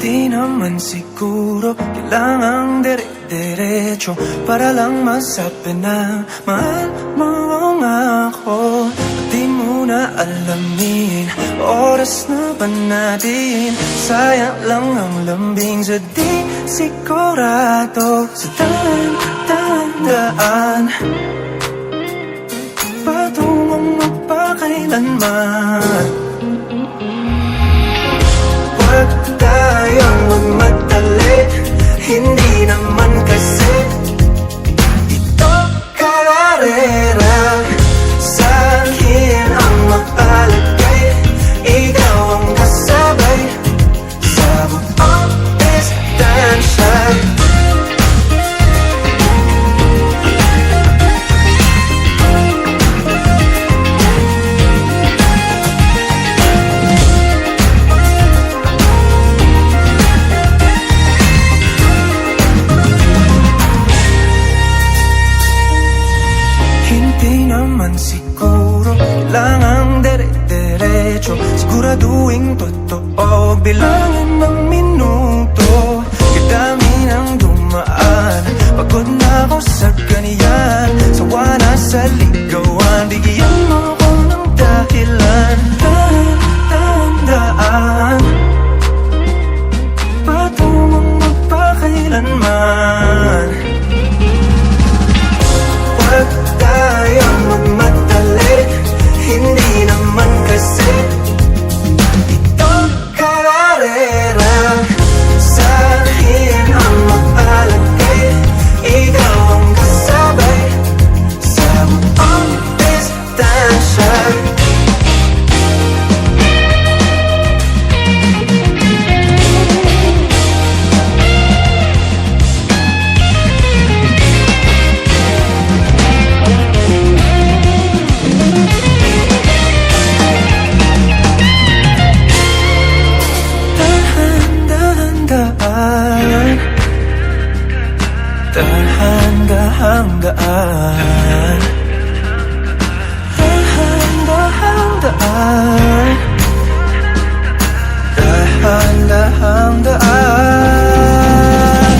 Hindi naman siguro kailangang dire-diretso para lang masabi na mahal mo nga ako. Di mo na alamin, oras na ba natin? Sayang lang ang lambing sa di sigurado. Sa daan patungong magpakailanman. Huwag tayong magmadali, hindi naman kasi ito karera. Sa'kin ang mapalagay, ikaw ang kasabay sa buong distansya. Hindi naman siguro kailangang dire-diretso, siguraduhin totoo, bilangin ng minuto. Kadami nang dumaan, pagod na ako sa ganyan, sawa na sa ligawan. Bigyan mo ako ng dahilan, daan patungong magpakailanman. Huwag tayong magmadali, hindi naman kasi ito karera. Sa'kin ang mapalagay, ikaw ang kasabay sa buong distansya. Dahan-dahang daan, dahan-dahang daan, dahan-dahang daan.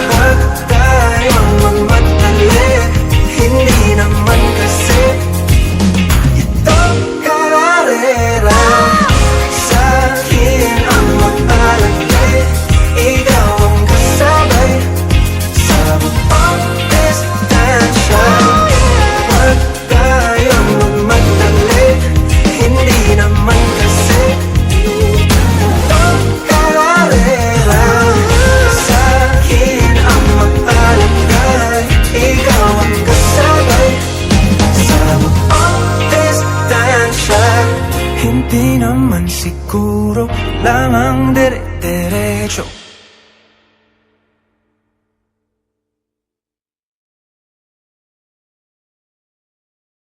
Huwag tayong magmadali, hindi naman kasi ito karera. Sa'kin ang mapalagay, ikaw ang kasabay sa buong distansya. Huwag tayong magmadali, hindi naman kasi ito karera. Sa'kin ang mapalagay, ikaw ang kasabay sa buong distansya. Hindi naman siguro kailangang dire-diretso,